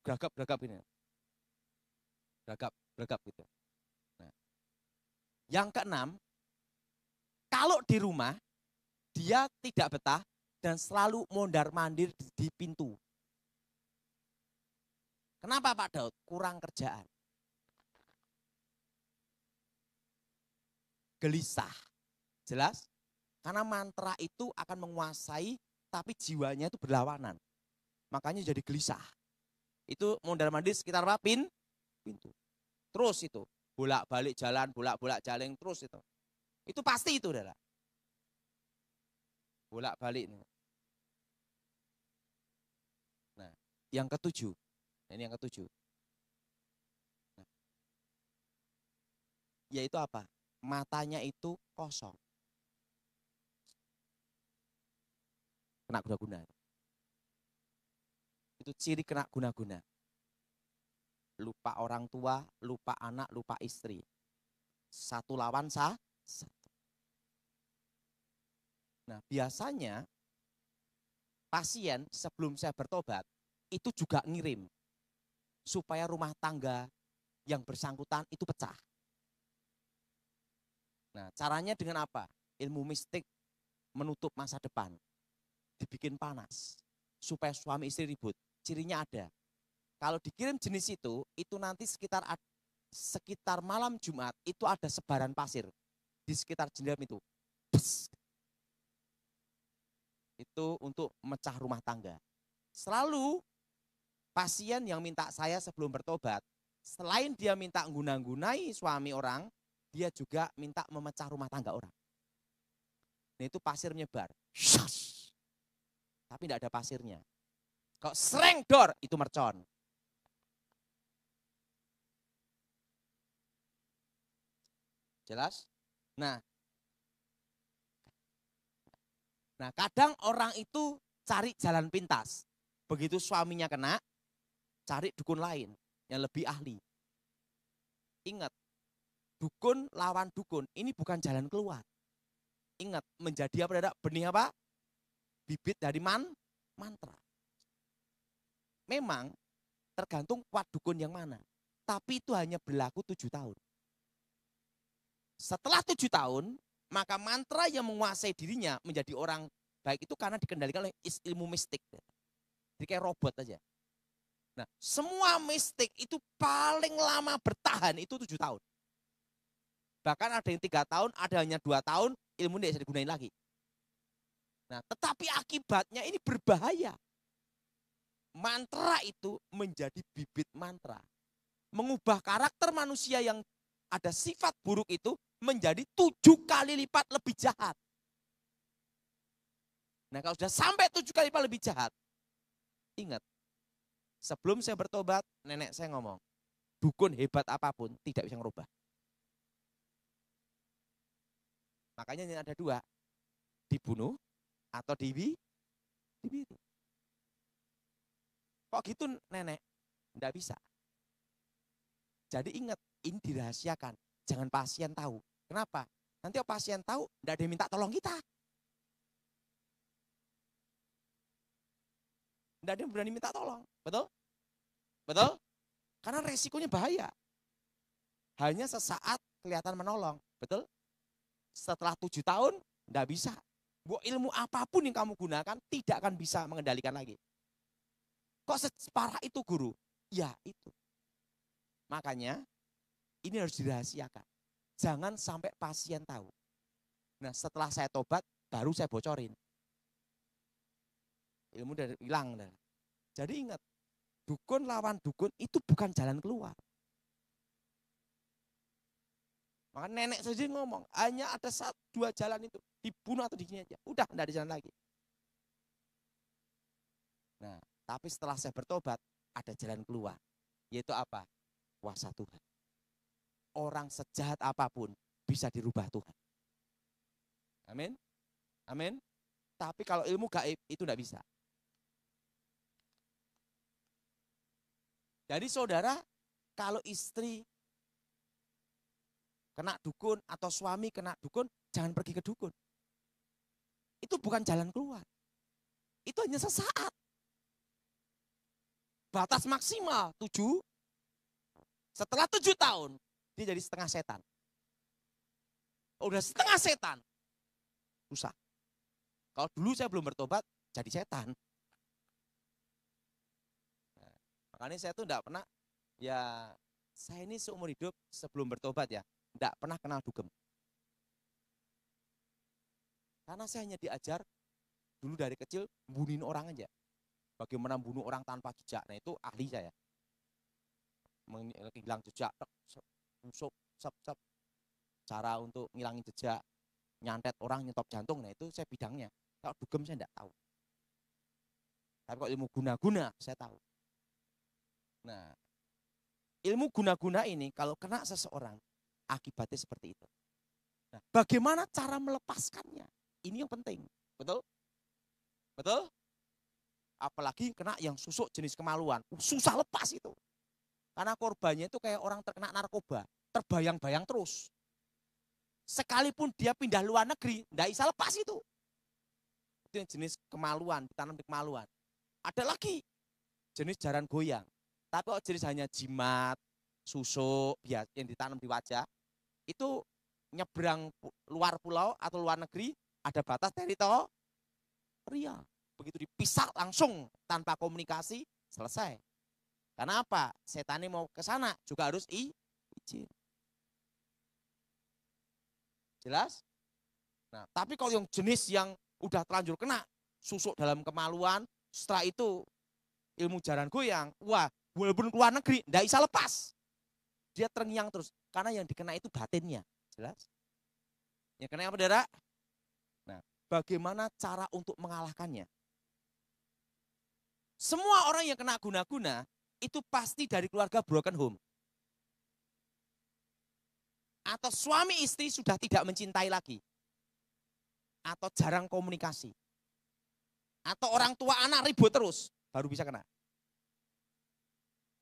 Geragap ini. Geragap gitu. Nah, yang keenam, kalau di rumah dia tidak betah dan selalu mondar-mandir di pintu. Kenapa Pak Daud? Kurang kerjaan. Gelisah. Jelas? Karena mantra itu akan menguasai tapi jiwanya itu berlawanan. Makanya jadi gelisah. Itu mondar-mandir sekitar apa? Pintu. Terus itu. Bolak-balik jalan, bolak-balik jalan terus itu. Itu pasti itu, Saudara. Bolak-balik. Nah, yang ketujuh. Ini yang ketujuh. Nah, yaitu apa? Matanya itu kosong. Kena guna-guna. Itu ciri kena guna-guna. Lupa orang tua, lupa anak, lupa istri. Satu lawan satu. Nah, biasanya pasien sebelum saya bertobat itu juga ngirim supaya rumah tangga yang bersangkutan itu pecah. Nah, caranya dengan apa? Ilmu mistik menutup masa depan. Dibikin panas supaya suami istri ribut. Cirinya ada. Kalau dikirim jenis itu nanti sekitar malam Jumat itu ada sebaran pasir di sekitar jendela itu. Bus. Itu untuk mecah rumah tangga. Selalu pasien yang minta saya sebelum bertobat, selain dia minta guna-gunai suami orang, dia juga minta memecah rumah tangga orang. Nah itu pasir menyebar. Tapi tidak ada pasirnya. Kalau sereng dor, itu mercon. Jelas? Nah, kadang orang itu cari jalan pintas. Begitu suaminya kena, cari dukun lain yang lebih ahli. Ingat, dukun lawan dukun, ini bukan jalan keluar. Ingat, menjadi apa? Benih apa? Bibit dari mantra. Memang tergantung kuat dukun yang mana. Tapi itu hanya berlaku 7 tahun. Setelah 7 tahun, maka mantra yang menguasai dirinya menjadi orang baik itu karena dikendalikan oleh ilmu mistik. Jadi kayak robot aja. Nah, semua mistik itu paling lama bertahan itu 7 tahun. Bahkan ada yang 3 tahun, ada hanya 2 tahun, ilmu tidak bisa digunain lagi. Nah, tetapi akibatnya ini berbahaya. Mantra itu menjadi bibit mantra. Mengubah karakter manusia yang ada sifat buruk itu menjadi 7 kali lipat lebih jahat. Nah, kalau sudah sampai 7 kali lipat lebih jahat, ingat, sebelum saya bertobat, nenek saya ngomong, dukun hebat apapun tidak bisa merubah. Makanya ini ada 2, dibunuh atau dibiru. Kok gitu nenek? Tidak bisa. Jadi ingat, ini dirahasiakan. Jangan pasien tahu. Kenapa? Nanti kalau pasien tahu, tidak ada yang minta tolong kita. Tidak ada yang berani minta tolong. Betul? Betul? Karena resikonya bahaya. Hanya sesaat kelihatan menolong. Betul? Setelah 7 tahun, tidak bisa. Ilmu apapun yang kamu gunakan, tidak akan bisa mengendalikan lagi. Kok separah itu guru? Ya itu. Makanya, ini harus dirahasiakan. Jangan sampai pasien tahu. Nah setelah saya tobat, baru saya bocorin. Ilmu udah hilang. Jadi ingat, dukun lawan dukun itu bukan jalan keluar. Maka nenek saja ngomong, hanya ada 2 jalan itu. Dibunuh atau digini aja. Udah, tidak ada jalan lagi. Nah, tapi setelah saya bertobat, ada jalan keluar. Yaitu apa? Kuasa Tuhan. Orang sejahat apapun bisa dirubah Tuhan. Amin. Amin. Tapi kalau ilmu gaib itu tidak bisa. Jadi saudara, kalau istri kena dukun atau suami kena dukun, jangan pergi ke dukun. Itu bukan jalan keluar. Itu hanya sesaat. batas maksimal 7. Setelah 7 tahun, dia jadi setengah setan. Udah setengah setan, susah. Kalau dulu saya belum bertobat, jadi setan. Nah, makanya saya tuh enggak pernah, ya saya ini seumur hidup sebelum bertobat ya, enggak pernah kenal dugem. Karena saya hanya diajar dulu dari kecil, bunuhin orang aja. Bagaimana bunuh orang tanpa jejak, nah itu ahli saya. Menghilang jejak, tusuk, sep, cara untuk ngilangin jejak, nyantet orang, nyetop jantung, nah itu saya bidangnya. Kalau dugem saya enggak tahu. Tapi kalau ilmu guna-guna saya tahu. Nah, ilmu guna-guna ini kalau kena seseorang, akibatnya seperti itu. Nah, bagaimana cara melepaskannya? Ini yang penting. Betul? Betul? Apalagi kena yang susuk jenis kemaluan. Susah lepas itu. Karena korbannya itu kayak orang terkena narkoba. Terbayang-bayang terus. Sekalipun dia pindah luar negeri, enggak bisa lepas itu. Itu yang jenis kemaluan, ditanam di kemaluan. Ada lagi jenis jaran goyang. Tapi kalau jenis hanya jimat, susuk, yang ditanam di wajah, itu nyebrang luar pulau atau luar negeri, ada batas teritorial. Begitu dipisah langsung tanpa komunikasi, selesai. Karena apa? Setan ini mau ke sana juga harus izin. Jelas? Nah, tapi kalau yang jenis yang udah terlanjur kena susuk dalam kemaluan, setelah itu ilmu jaran goyang, wah, walaupun keluar negeri, enggak bisa lepas. Dia terngiang terus, karena yang dikena itu batinnya. Jelas? Yang kena apa, saudara? Nah, bagaimana cara untuk mengalahkannya? Semua orang yang kena guna-guna, itu pasti dari keluarga broken home. Atau suami istri sudah tidak mencintai lagi. Atau jarang komunikasi. Atau orang tua anak ribut terus, baru bisa kena.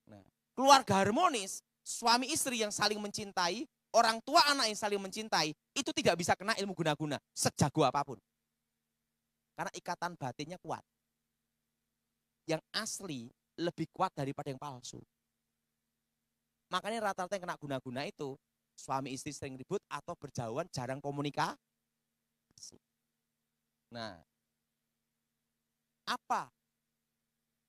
Nah, keluarga harmonis, suami istri yang saling mencintai, orang tua anak yang saling mencintai, itu tidak bisa kena ilmu guna-guna, sejago apapun. Karena ikatan batinnya kuat. Yang asli lebih kuat daripada yang palsu. Makanya rata-rata yang kena guna-guna itu, suami istri sering ribut atau berjauhan, jarang komunikasi. Nah, apa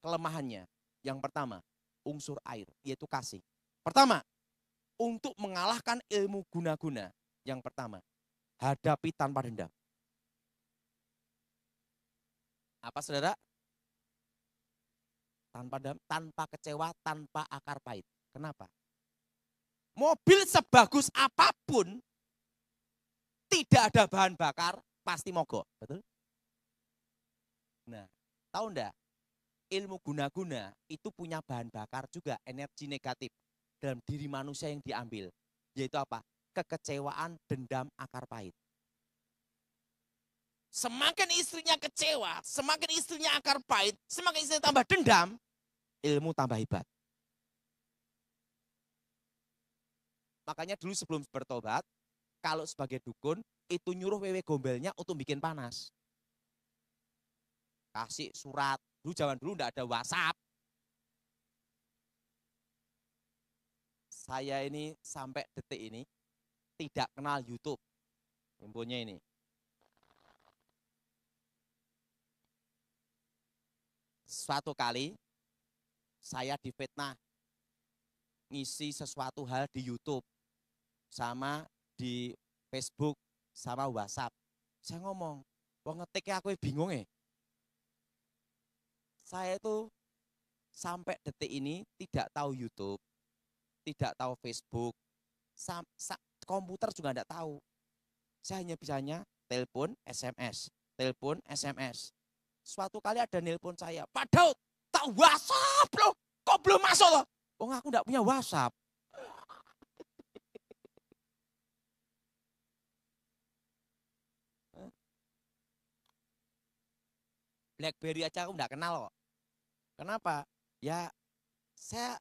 kelemahannya? Yang pertama, unsur air, yaitu kasih. Pertama, untuk mengalahkan ilmu guna-guna, yang pertama, hadapi tanpa dendam. Apa, saudara? Tanpa dendam, tanpa kecewa, tanpa akar pahit. Kenapa? Mobil sebagus apapun, tidak ada bahan bakar, pasti mogok. Betul? Nah, tahu enggak? Ilmu guna-guna itu punya bahan bakar juga, energi negatif dalam diri manusia yang diambil. Yaitu apa? Kekecewaan, dendam, akar pahit. Semakin istrinya kecewa, semakin istrinya akar pahit, semakin istrinya tambah dendam, ilmu tambah hebat. Makanya dulu sebelum bertobat, kalau sebagai dukun, itu nyuruh wewe gombelnya untuk bikin panas. Kasih surat, dulu zaman dulu enggak ada WhatsApp. Saya ini sampai detik ini tidak kenal YouTube. Infonya ini. Suatu kali saya difitnah ngisi sesuatu hal di YouTube sama di Facebook sama WhatsApp. Saya ngomong, wong ngetiknya aku bingung ya. Saya itu sampai detik ini tidak tahu YouTube, tidak tahu Facebook, komputer juga tidak tahu. Saya hanya bisanya telepon, SMS, telepon, SMS. Suatu kali ada nelpon saya, Pak Daud, tak WhatsApp loh, kok belum masuk loh? Oh, aku enggak punya WhatsApp. BlackBerry aja aku enggak kenal kok. Kenapa? Ya saya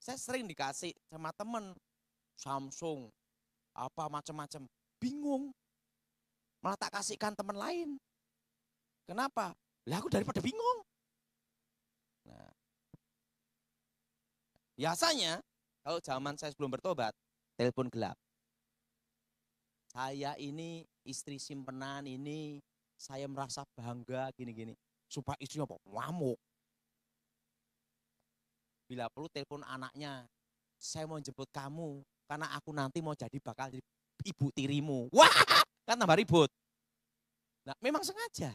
sering dikasih sama temen Samsung, apa macam-macam. Bingung. Malah tak kasihkan teman lain. Kenapa? Lah aku daripada bingung. Nah, Biasanya kalau zaman saya sebelum bertobat, telepon gelap. Saya ini istri simpenan ini, saya merasa bangga gini-gini. Supaya istrinya apa? Ngamuk. Bila perlu telepon anaknya, saya mau jemput kamu, karena aku nanti mau bakal jadi ibu tirimu. Wah, kan tambah ribut. Nah, memang sengaja.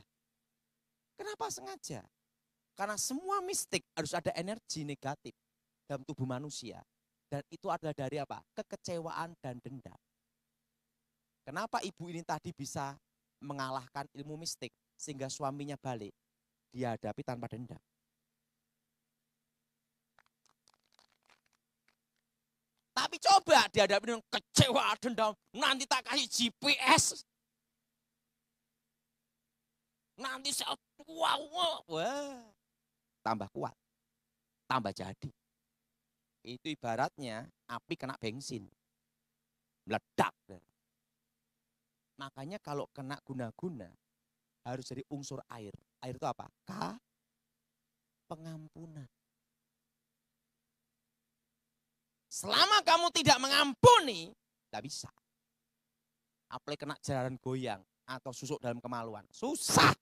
Kenapa sengaja? Karena semua mistik harus ada energi negatif dalam tubuh manusia. Dan itu adalah dari apa? Kekecewaan dan dendam. Kenapa ibu ini tadi bisa mengalahkan ilmu mistik sehingga suaminya balik? Dihadapi tanpa dendam. Tapi coba dihadapi dengan kecewa, dendam. Nanti tak kasih GPS. Nanti saya wah, tambah kuat, tambah jadi. Itu ibaratnya api kena bensin, meledak. Makanya kalau kena guna-guna harus jadi unsur air. Air itu apa? Pengampunan. Selama kamu tidak mengampuni, tidak bisa. Apalagi kena jararan goyang atau susuk dalam kemaluan. Susah.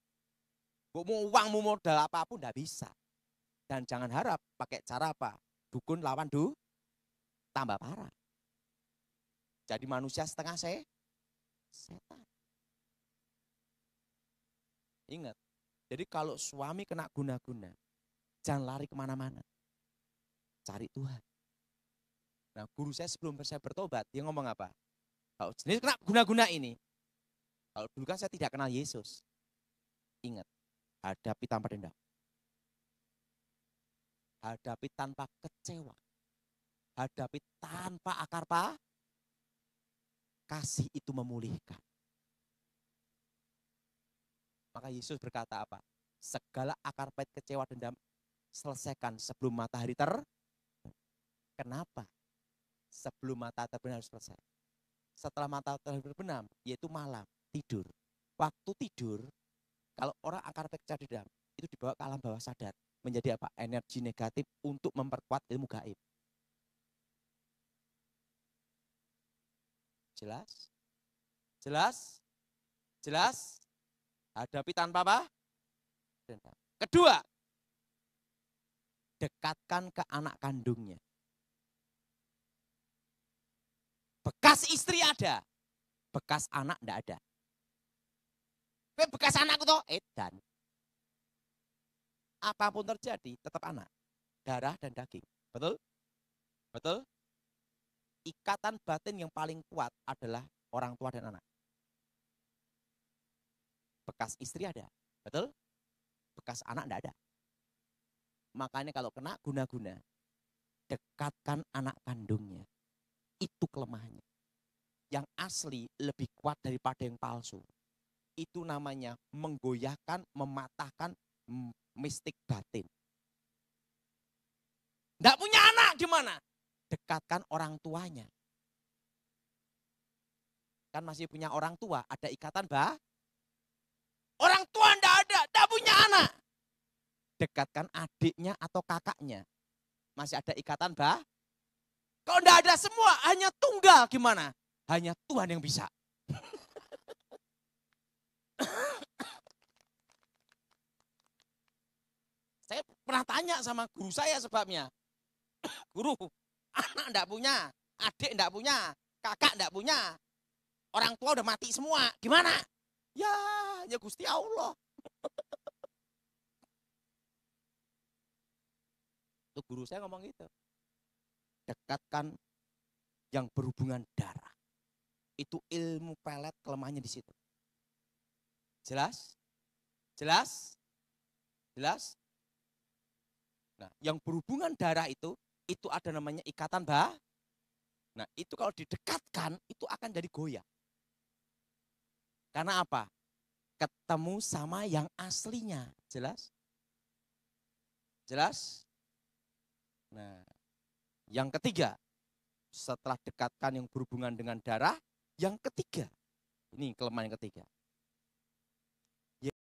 Mau uangmu modal apapun tidak bisa. Dan jangan harap pakai cara apa? Dukun lawan tambah parah. Jadi manusia setengah setan. Ingat, jadi kalau suami kena guna-guna, jangan lari kemana-mana. Cari Tuhan. Nah, guru saya sebelum saya bertobat, dia ngomong apa? Kalau jenis kena guna-guna ini, kalau dulu kan saya tidak kenal Yesus. Ingat, hadapi tanpa dendam. Hadapi tanpa kecewa. Hadapi tanpa akar kasih itu memulihkan. Maka Yesus berkata apa? Segala akar pahit kecewa dendam selesaikan sebelum matahari Kenapa? Sebelum matahari terbenam harus selesai. Setelah matahari terbenam, yaitu malam, tidur. Waktu tidur, kalau orang akar pahit kecewa dendam, itu dibawa ke alam bawah sadar. Menjadi apa? Energi negatif untuk memperkuat ilmu gaib. Jelas? Jelas? Jelas? Hadapi tanpa apa? Dendam. Kedua, dekatkan ke anak kandungnya. Bekas istri ada, bekas anak enggak ada. Bekas anak itu edan. Apapun terjadi, tetap anak. Darah dan daging. Betul? Betul? Ikatan batin yang paling kuat adalah orang tua dan anak. Bekas istri ada. Betul? Bekas anak enggak ada. Makanya kalau kena guna-guna, dekatkan anak kandungnya. Itu kelemahannya. Yang asli lebih kuat daripada yang palsu. Itu namanya menggoyahkan, mematahkan mistik batin. Enggak punya anak gimana? Dekatkan orang tuanya. Kan masih punya orang tua, ada ikatan Orang tua enggak punya anak. Dekatkan adiknya atau kakaknya. Masih ada ikatan Kalau enggak ada semua, hanya tunggal gimana? Hanya Tuhan yang bisa. Saya pernah tanya sama guru saya sebabnya. Guru, anak enggak punya, adik enggak punya, kakak enggak punya. Orang tua udah mati semua, gimana? Ya Gusti Allah. Itu guru saya ngomong gitu. Dekatkan yang berhubungan darah. Itu ilmu pelet kelemahannya di situ. Jelas? Jelas? Jelas? Nah, yang berhubungan darah itu ada namanya ikatan Nah, itu kalau didekatkan, itu akan jadi goyah. Karena apa? Ketemu sama yang aslinya. Jelas? Jelas? Nah, yang ketiga, setelah dekatkan yang berhubungan dengan darah, yang ketiga, ini kelemahan yang ketiga.